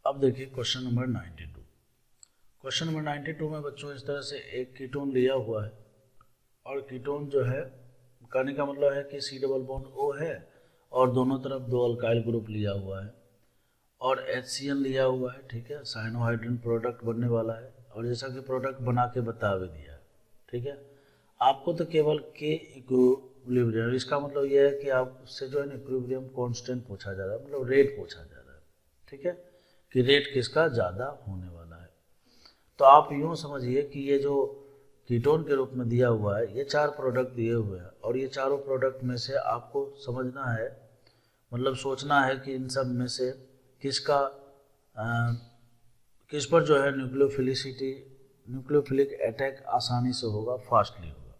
अब देखिए question number 92। Question number 92 में बच्चों इस तरह से एक कीटोन लिया हुआ है और कीटोन जो है कहने का मतलब है कि C डबल बॉन्ड O है और दोनों तरफ दो अल्काइल ग्रुप लिया हुआ है और HCl लिया हुआ है, ठीक है। साइनोहाइड्रिन प्रोडक्ट बनने वाला है और जैसा कि प्रोडक्ट बना के बता भी दिया है, ठीक है। आपको तो केवल K इक्विलिब्रियम, इसका मतलब यह है कि आपसे जो है ना इक्विलिब्रियम कांस्टेंट पूछा जा रहा है, मतलब रेट पूछा जा रहा है, ठीक है, कि रेट किसका ज़्यादा होने वाला है। तो आप यूँ समझिए कि ये जो कीटोन के रूप में दिया हुआ है, ये चार प्रोडक्ट दिए हुए हैं और ये चारों प्रोडक्ट में से आपको समझना है, मतलब सोचना है कि इन सब में से किसका किस पर जो है न्यूक्लियोफिलिक अटैक आसानी से होगा, फास्टली होगा।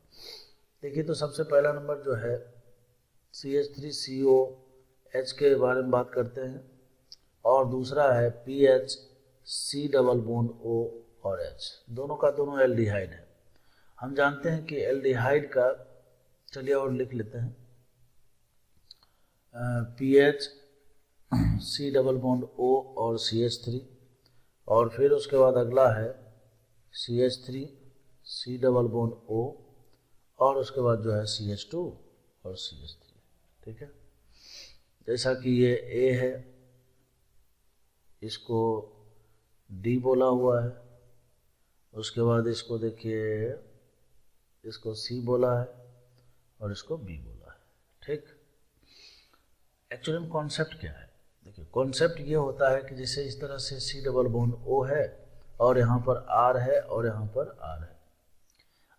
देखिए तो सबसे पहला नंबर जो है CH3COH के बारे में बात करते हैं और दूसरा है PH C double bond O और H, दोनों का दोनों एल्डिहाइड है। हम जानते हैं कि एल्डिहाइड का, चलिए और लिख लेते हैं, PH C double bond O और CH3 और फिर उसके बाद अगला है CH3 C double bond O और उसके बाद जो है CH2 और CH3, ठीक है। जैसा कि ये A है, इसको D बोला हुआ है, उसके बाद इसको देखिए, इसको C बोला है और इसको B बोला है, ठीक। एक्चुअली में कॉन्सेप्ट क्या है, देखिए कॉन्सेप्ट ये होता है कि जैसे इस तरह से C डबल बॉन्ड O है और यहाँ पर R है और यहाँ पर R है।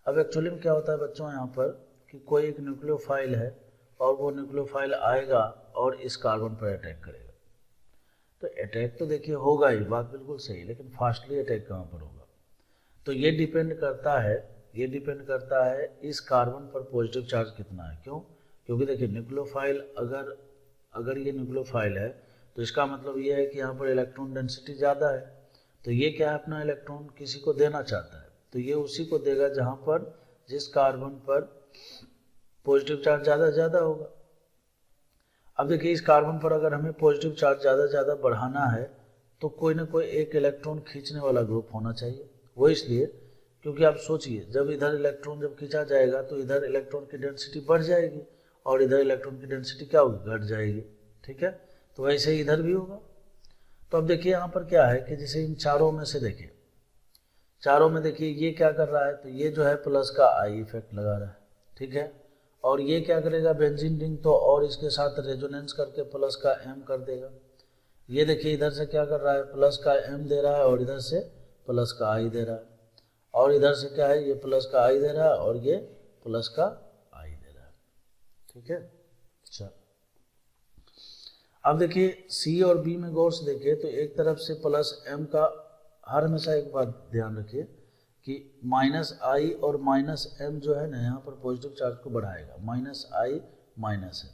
अब एक्चुअली में क्या होता है बच्चों, यहाँ पर कि कोई एक न्यूक्लियोफाइल है और वो न्यूक्लियोफाइल आएगा और इस कार्बन पर अटैक करेगा। तो अटैक तो देखिए होगा ही, बात बिल्कुल सही, लेकिन फास्टली अटैक कहाँ पर होगा, तो ये डिपेंड करता है इस कार्बन पर पॉजिटिव चार्ज कितना है। क्यों? क्योंकि देखिए न्यूक्लियोफाइल अगर ये न्यूक्लियोफाइल है तो इसका मतलब ये है कि यहाँ पर इलेक्ट्रॉन डेंसिटी ज़्यादा है, तो ये क्या है, अपना इलेक्ट्रॉन किसी को देना चाहता है, तो ये उसी को देगा जहाँ पर जिस कार्बन पर पॉजिटिव चार्ज ज़्यादा होगा। अब देखिए इस कार्बन पर अगर हमें पॉजिटिव चार्ज ज़्यादा बढ़ाना है तो कोई ना कोई एक इलेक्ट्रॉन खींचने वाला ग्रुप होना चाहिए। वो इसलिए क्योंकि आप सोचिए, जब इधर इलेक्ट्रॉन जब खींचा जाएगा तो इधर इलेक्ट्रॉन की डेंसिटी बढ़ जाएगी और इधर इलेक्ट्रॉन की डेंसिटी क्या होगी, घट जाएगी, ठीक है। तो वैसे ही इधर भी होगा। तो अब देखिए यहाँ पर क्या है कि जैसे इन चारों में से देखिए, चारों में देखिए ये क्या कर रहा है, तो ये जो है प्लस का आई इफेक्ट लगा रहा है, ठीक है। और ये क्या करेगा, बेंजीन रिंग तो और इसके साथ रेजोनेंस करके प्लस का M कर देगा। ये देखिए इधर से क्या कर रहा है, प्लस का M दे रहा है और इधर से प्लस का I दे रहा है, और इधर से क्या है, ये प्लस का I दे रहा है और ये प्लस का I दे रहा है, ठीक है। अच्छा अब देखिए C और B में गौर से देखिए तो एक तरफ से प्लस M का, हर हमेशा एक बात ध्यान रखिए कि -I और -M जो है ना यहाँ पर पॉजिटिव चार्ज को बढ़ाएगा, -I माइनस है।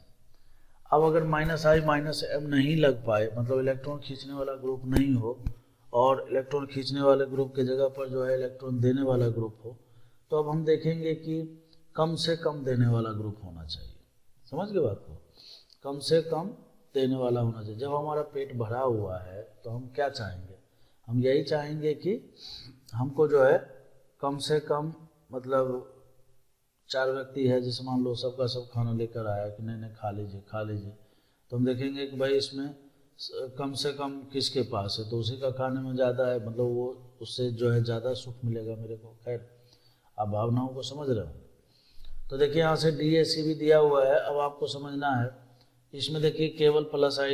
अब अगर -I -M नहीं लग पाए, मतलब इलेक्ट्रॉन खींचने वाला ग्रुप नहीं हो और इलेक्ट्रॉन खींचने वाले ग्रुप के जगह पर जो है इलेक्ट्रॉन देने वाला ग्रुप हो, तो अब हम देखेंगे कि कम से कम देने वाला ग्रुप होना चाहिए। समझ गए बात को, कम से कम देने वाला होना चाहिए। जब हमारा पेट भरा हुआ है तो हम क्या चाहेंगे, हम यही चाहेंगे कि हमको जो है कम से कम, मतलब 4 व्यक्ति है, जैसे मान लो सबका सब खाना लेकर आया कि नहीं खा लीजिए, तो हम देखेंगे कि भाई इसमें कम से कम किसके पास है, तो उसी का खाने में ज़्यादा है, मतलब वो उससे जो है ज़्यादा सुख मिलेगा मेरे को। खैर आप भावनाओं को समझ रहे हो। तो देखिए यहाँ से DAC भी दिया हुआ है। अब आपको समझना है, इसमें देखिए केवल प्लस I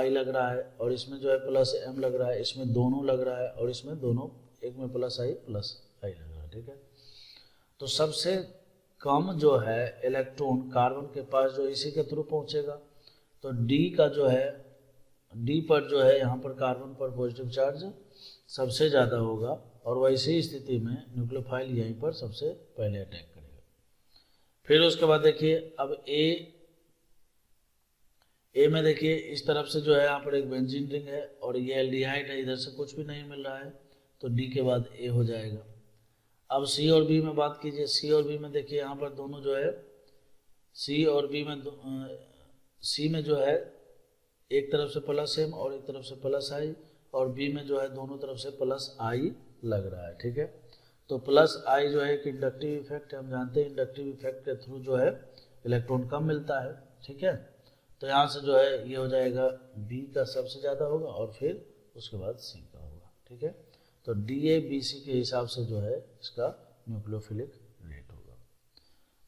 लग रहा है और इसमें जो है प्लस M लग रहा है, इसमें दोनों लग रहा है और इसमें दोनों, एक में प्लस I लग रहा है, ठीक है। तो सबसे कम जो है इलेक्ट्रॉन कार्बन के पास जो इसी के थ्रू पहुंचेगा, तो D का जो है, D पर जो है यहाँ पर कार्बन पर पॉजिटिव चार्ज सबसे ज़्यादा होगा और वैसी स्थिति में न्यूक्लियोफाइल यहीं पर सबसे पहले अटैक करेगा। फिर उसके बाद देखिए अब ए में देखिए इस तरफ से जो है यहाँ पर एक बेंजीन रिंग है और ये एल्डिहाइड है, इधर से कुछ भी नहीं मिल रहा है, तो D के बाद A हो जाएगा। अब C और B में बात कीजिए, C और B में देखिए यहाँ पर दोनों जो है C और B में C में जो है एक तरफ से प्लस एम और एक तरफ से प्लस आई, और बी में जो है दोनों तरफ से प्लस आई लग रहा है, ठीक है। तो प्लस आई जो है एक इंडक्टिव इफेक्ट है, हम जानते हैं इंडक्टिव इफेक्ट के थ्रू जो है इलेक्ट्रॉन कम मिलता है, ठीक है। तो यहाँ से जो है ये हो जाएगा बी का सबसे ज़्यादा होगा और फिर उसके बाद सी का होगा, ठीक है। तो डी ए बी सी के हिसाब से जो है इसका न्यूक्लियोफिलिक रेट होगा।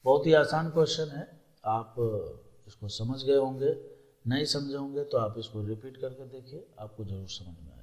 बहुत ही आसान क्वेश्चन है, आप इसको समझ गए होंगे, नहीं समझे होंगे तो आप इसको रिपीट करके देखिए, आपको जरूर समझ में